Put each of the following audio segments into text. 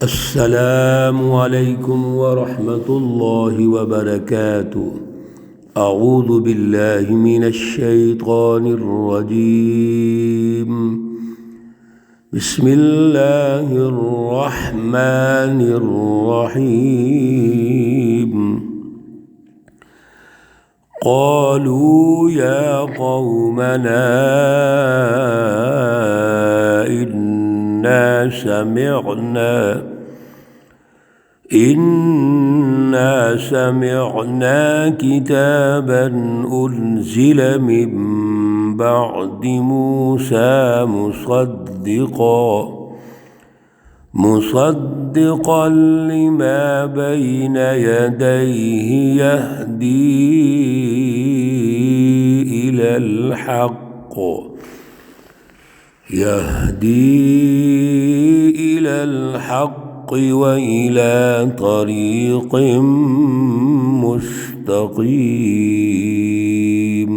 السلام علیکم ورحمۃ اللہ وبرکاتہ۔ اعوذ باللہ من الشیطان الرجیم، بسم اللہ الرحمن الرحیم۔ قالوا یا قومنا إنا سمعنا كتابا أنزل من بعد موسى مصدقا لما بين يديه يهدي إلى الحق وإلى طريق مستقيم۔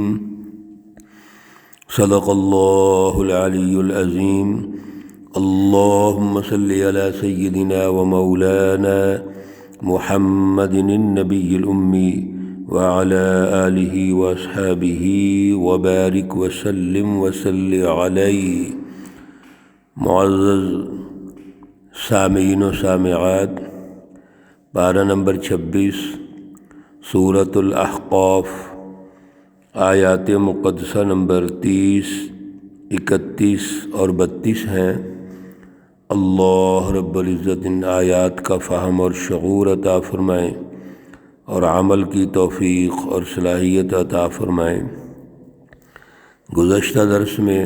صدق الله العلي العظيم۔ اللهم صل على سيدنا ومولانا محمد النبي الأمي وعلى آله وأصحابه وبارك وسلم عليه۔ معزز سامعین و سامعات، پارہ نمبر 26 سورۃ الاحقاف، آیات مقدسہ نمبر 30، 31 اور 32 ہیں۔ اللہ رب العزت ان آیات کا فہم اور شعور عطا فرمائیں اور عمل کی توفیق اور صلاحیت عطا فرمائیں۔ گزشتہ درس میں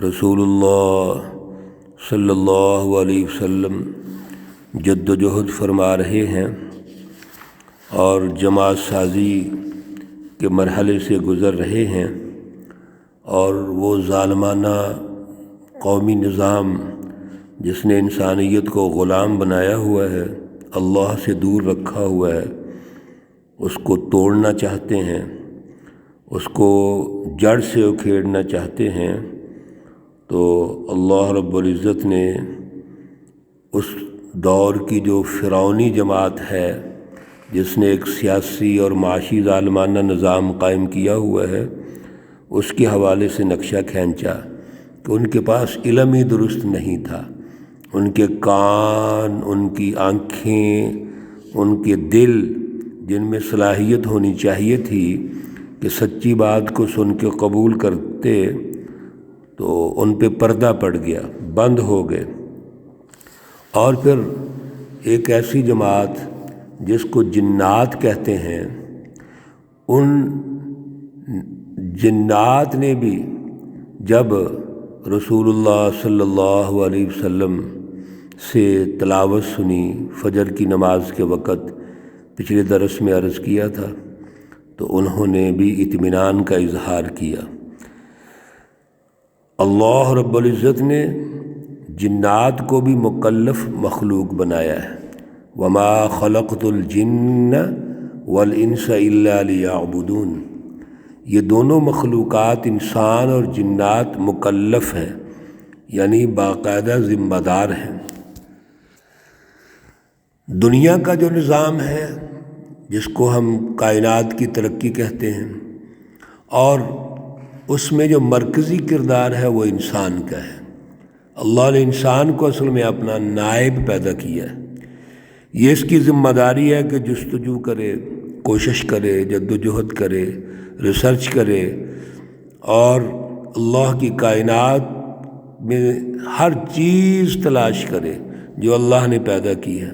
رسول اللہ صلی اللہ علیہ وسلم جد و جہد فرما رہے ہیں اور جماعت سازی کے مرحلے سے گزر رہے ہیں، اور وہ ظالمانہ قومی نظام جس نے انسانیت کو غلام بنایا ہوا ہے، اللہ سے دور رکھا ہوا ہے، اس کو توڑنا چاہتے ہیں، اس کو جڑ سے اکھیڑنا چاہتے ہیں۔ تو اللہ رب العزت نے اس دور کی جو فرعونی جماعت ہے جس نے ایک سیاسی اور معاشی ظالمانہ نظام قائم کیا ہوا ہے، اس کے حوالے سے نقشہ کھینچا کہ ان کے پاس علم ہی درست نہیں تھا، ان کے کان، ان کی آنکھیں، ان کے دل جن میں صلاحیت ہونی چاہیے تھی کہ سچی بات کو سن کے قبول کرتے، تو ان پہ پردہ پڑ گیا، بند ہو گئے۔ اور پھر ایک ایسی جماعت جس کو جنات کہتے ہیں، ان جنات نے بھی جب رسول اللہ صلی اللہ علیہ وسلم سے تلاوت سنی فجر کی نماز کے وقت، پچھلے درس میں عرض کیا تھا، تو انہوں نے بھی اطمینان کا اظہار کیا۔ اللہ رب العزت نے جنات کو بھی مکلف مخلوق بنایا ہے۔ وما خلقت الجن والانس الا لیعبدون۔ یہ دونوں مخلوقات، انسان اور جنات، مکلف ہیں، یعنی باقاعدہ ذمہ دار ہیں۔ دنیا کا جو نظام ہے جس کو ہم کائنات کی ترقی کہتے ہیں، اور اس میں جو مرکزی کردار ہے وہ انسان کا ہے۔ اللہ نے انسان کو اصل میں اپنا نائب پیدا کیا ہے۔ یہ اس کی ذمہ داری ہے کہ جستجو کرے، کوشش کرے، جد و جہد کرے، ریسرچ کرے، اور اللہ کی کائنات میں ہر چیز تلاش کرے جو اللہ نے پیدا کی ہے۔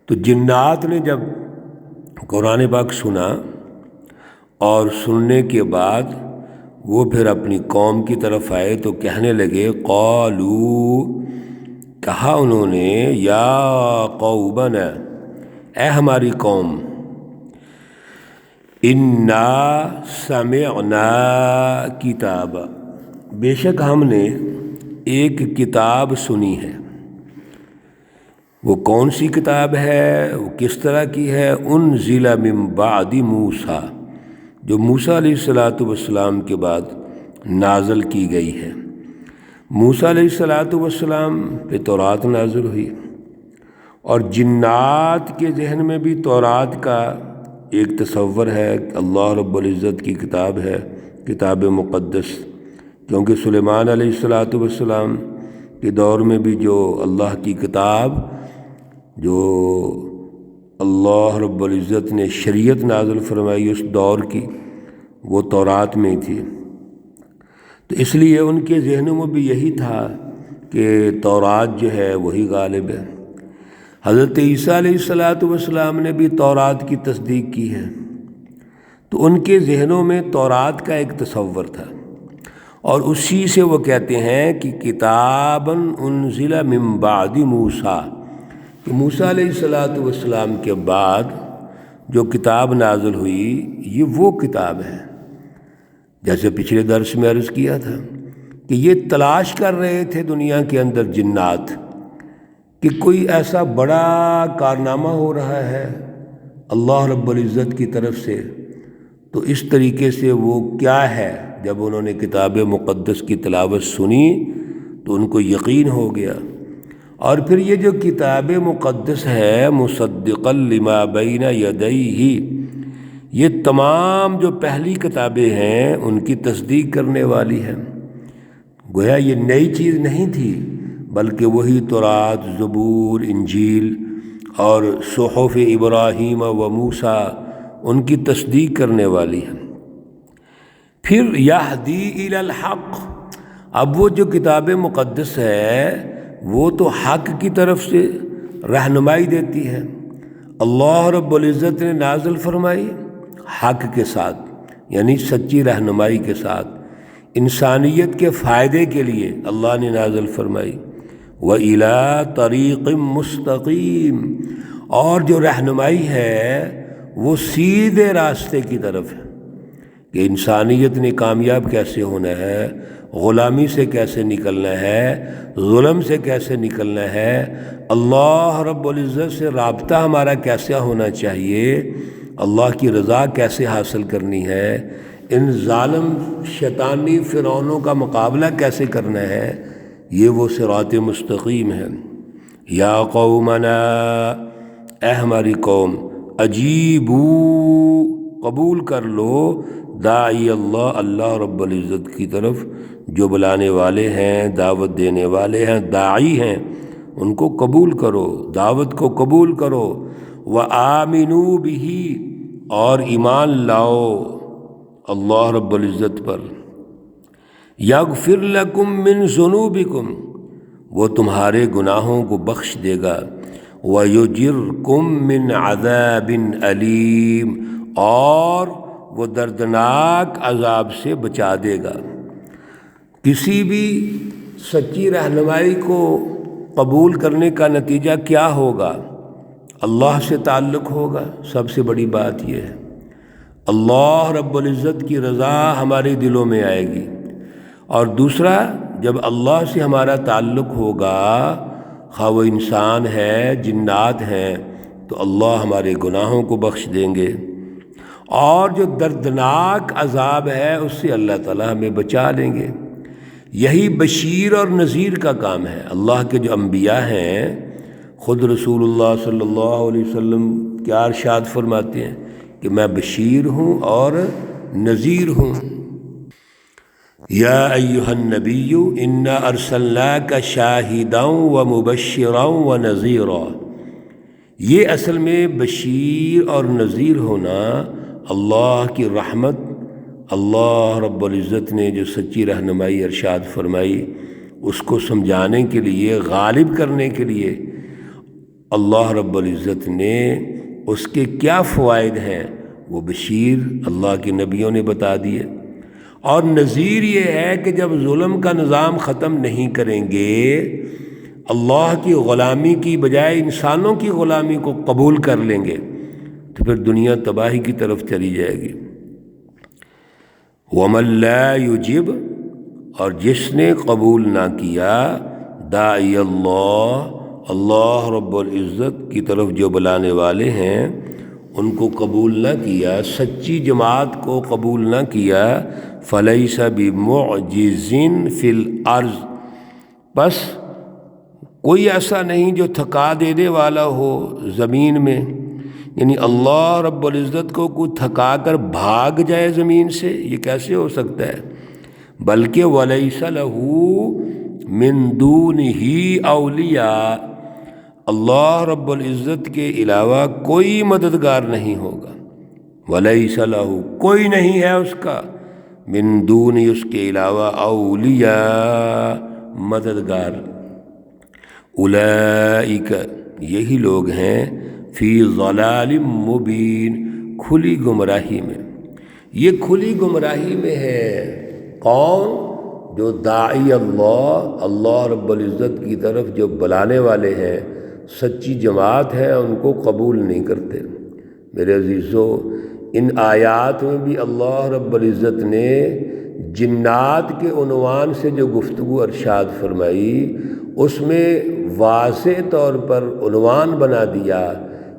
تو جنات نے جب قرآن پاک سنا اور سننے کے بعد وہ پھر اپنی قوم کی طرف آئے تو کہنے لگے، قالوا، کہا انہوں نے، یا قومنا، اے ہماری قوم، انا سمعنا کتابا، بے شک ہم نے ایک کتاب سنی ہے۔ وہ کون سی کتاب ہے، وہ کس طرح کی ہے؟ انزل من بعد موسیٰ، جو موسیٰ علیہ السلام کے بعد نازل کی گئی ہے۔ موسیٰ علیہ السلام پہ تورات نازل ہوئی، اور جنات کے ذہن میں بھی تورات کا ایک تصور ہے، اللہ رب العزت کی کتاب ہے، کتاب مقدس، کیونکہ سلیمان علیہ السلام کے دور میں بھی جو اللہ کی کتاب، جو اللہ رب العزت نے شریعت نازل فرمائی اس دور کی، وہ تورات میں تھی۔ تو اس لیے ان کے ذہنوں میں بھی یہی تھا کہ تورات جو ہے وہی غالب ہے۔ حضرت عیسیٰ علیہ السلام نے بھی تورات کی تصدیق کی ہے، تو ان کے ذہنوں میں تورات کا ایک تصور تھا، اور اسی سے وہ کہتے ہیں کہ کتاباً انزل من بعد موسیٰ، کہ موسیٰ علیہ السلام کے بعد جو کتاب نازل ہوئی یہ وہ کتاب ہے۔ جیسے پچھلے درس میں عرض کیا تھا کہ یہ تلاش کر رہے تھے دنیا کے اندر جنات کہ کوئی ایسا بڑا کارنامہ ہو رہا ہے اللہ رب العزت کی طرف سے، تو اس طریقے سے وہ کیا ہے۔ جب انہوں نے کتاب مقدس کی تلاوت سنی تو ان کو یقین ہو گیا، اور پھر یہ جو کتاب مقدس ہے مصدقا لما بین یدیہ، یہ تمام جو پہلی کتابیں ہیں ان کی تصدیق کرنے والی ہے۔ گویا یہ نئی چیز نہیں تھی، بلکہ وہی تورات، زبور، انجیل اور صحف ابراہیم و موسیٰ ان کی تصدیق کرنے والی ہے۔ پھر یہدی الی الحق، اب وہ جو کتاب مقدس ہے وہ تو حق کی طرف سے رہنمائی دیتی ہے۔ اللہ رب العزت نے نازل فرمائی حق کے ساتھ، یعنی سچی رہنمائی کے ساتھ، انسانیت کے فائدے کے لیے اللہ نے نازل فرمائی۔ وَإِلَىٰ طَرِيقٍ مُسْتَقِيمٍ، اور جو رہنمائی ہے وہ سیدھے راستے کی طرف ہے کہ انسانیت نے کامیاب کیسے ہونا ہے، غلامی سے کیسے نکلنا ہے، ظلم سے کیسے نکلنا ہے، اللہ رب العزت سے رابطہ ہمارا کیسا ہونا چاہیے، اللہ کی رضا کیسے حاصل کرنی ہے، ان ظالم شیطانی فرعونوں کا مقابلہ کیسے کرنا ہے، یہ وہ صراط مستقیم ہے۔ یا قومنا، اے ہماری قوم، اجیبو، قبول کر لو، داعی اللہ، اللہ رب العزت کی طرف جو بلانے والے ہیں، دعوت دینے والے ہیں، داعی ہیں، ان کو قبول کرو، دعوت کو قبول کرو۔ وآمنوا بہ، اور ایمان لاؤ اللہ رب العزت پر۔ یغفر لکم من ذنوبکم، وہ تمہارے گناہوں کو بخش دے گا۔ ویجرکم من عذاب علیم، اور وہ دردناک عذاب سے بچا دے گا۔ کسی بھی سچی رہنمائی کو قبول کرنے کا نتیجہ کیا ہوگا؟ اللہ سے تعلق ہوگا، سب سے بڑی بات یہ ہے۔ اللہ رب العزت کی رضا ہمارے دلوں میں آئے گی، اور دوسرا، جب اللہ سے ہمارا تعلق ہوگا، خواہ وہ انسان ہے، جنات ہیں، تو اللہ ہمارے گناہوں کو بخش دیں گے، اور جو دردناک عذاب ہے اس سے اللہ تعالی ہمیں بچا لیں گے۔ یہی بشیر اور نذیر کا کام ہے۔ اللہ کے جو انبیاء ہیں، خود رسول اللہ صلی اللہ علیہ وسلم کیا ارشاد فرماتے ہیں کہ میں بشیر ہوں اور نذیر ہوں۔ یا ایھا النبی انا ارسلناک شاہدا ومبشرا ونذیرا، یہ اصل میں بشیر اور نذیر ہونا اللہ کی رحمت، اللہ رب العزت نے جو سچی رہنمائی ارشاد فرمائی اس کو سمجھانے کے لیے، غالب کرنے کے لیے اللہ رب العزت نے اس کے کیا فوائد ہیں وہ بشیر اللہ کے نبیوں نے بتا دیے، اور نذیر یہ ہے کہ جب ظلم کا نظام ختم نہیں کریں گے، اللہ کی غلامی کی بجائے انسانوں کی غلامی کو قبول کر لیں گے، تو پھر دنیا تباہی کی طرف چلی جائے گی۔ وَمَن لَا يُجِبْ، اور جس نے قبول نہ کیا، داعی اللہ، اللہ رب العزت کی طرف جو بلانے والے ہیں ان کو قبول نہ کیا، سچی جماعت کو قبول نہ کیا، فَلَيْسَ بِمُعْجِزٍ فِي الْأَرْضِ، بس کوئی ایسا نہیں جو تھکا دینے والا ہو زمین میں، یعنی اللہ رب العزت کو کوئی تھکا کر بھاگ جائے زمین سے، یہ کیسے ہو سکتا ہے؟ بلکہ وَلَيْسَ لَهُ مِن دُونِهِ اولیاء، اللہ رب العزت کے علاوہ کوئی مددگار نہیں ہوگا۔ وَلَيْسَ لَهُ، کوئی نہیں ہے اس کا، من دون، اس کے علاوہ، اولیاء، مددگار۔ اولئک، یہی لوگ ہیں، فی ضلال مبین، کھلی گمراہی میں۔ یہ کھلی گمراہی میں ہے کون؟ جو داعی اللہ رب العزت کی طرف جو بلانے والے ہیں، سچی جماعت ہے، ان کو قبول نہیں کرتے۔ میرے عزیزو، ان آیات میں بھی اللہ رب العزت نے جنات کے عنوان سے جو گفتگو ارشاد فرمائی، اس میں واضح طور پر عنوان بنا دیا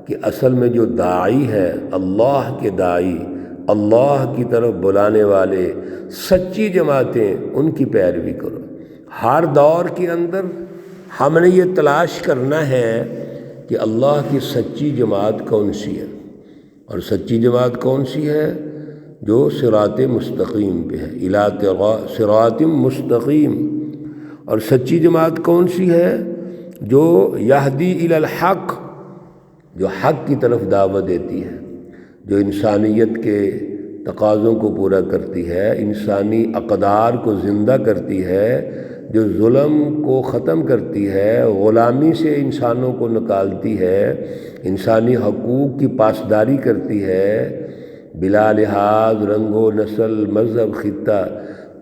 کہ اصل میں جو داعی ہے، اللہ کے داعی، اللہ کی طرف بلانے والے، سچی جماعتیں، ان کی پیروی کرو۔ ہر دور کے اندر ہم نے یہ تلاش کرنا ہے کہ اللہ کی سچی جماعت کون سی ہے، اور سچی جماعت کون سی ہے؟ جو صراط مستقیم پہ ہے، الی صراط مستقیم۔ اور سچی جماعت کون سی ہے؟ جو یہدی الی الحق، جو حق کی طرف دعوت دیتی ہے، جو انسانیت کے تقاضوں کو پورا کرتی ہے، انسانی اقدار کو زندہ کرتی ہے، جو ظلم کو ختم کرتی ہے، غلامی سے انسانوں کو نکالتی ہے، انسانی حقوق کی پاسداری کرتی ہے، بلا لحاظ رنگ و نسل، مذہب، خطہ،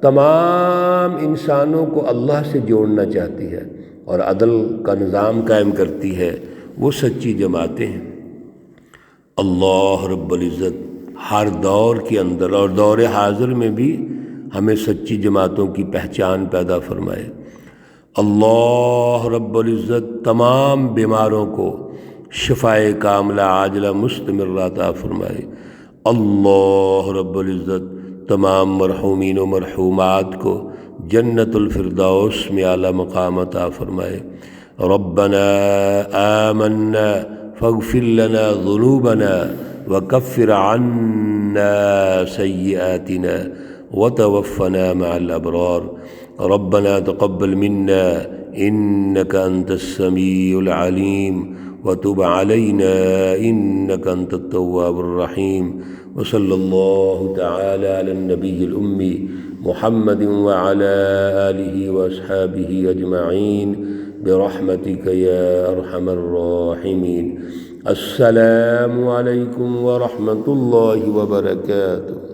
تمام انسانوں کو اللہ سے جوڑنا چاہتی ہے اور عدل کا نظام قائم کرتی ہے، وہ سچی جماعتیں ہیں۔ اللہ رب العزت ہر دور کے اندر اور دور حاضر میں بھی ہمیں سچی جماعتوں کی پہچان پیدا فرمائے۔ اللہ رب العزت تمام بیماروں کو شفائے کاملہ عاجلہ مستمرہ عطا فرمائے۔ اللہ رب العزت تمام مرحومین و مرحومات کو جنت الفردوس میں اعلیٰ مقام عطا فرمائے۔ ربنا آمنا فاغفر لنا ذنوبنا وكفر عنا سيئاتنا وتوفنا مع الأبرار۔ ربنا تقبل منا إنك أنت السميع العليم وتب علينا إنك أنت التواب الرحيم۔ وصلى الله تعالى على النبي الأمي محمد وعلى آله وأصحابه أجمعين برحمتك يا أرحم الراحمين۔ السلام علیکم ورحمۃ اللہ وبرکاتہ۔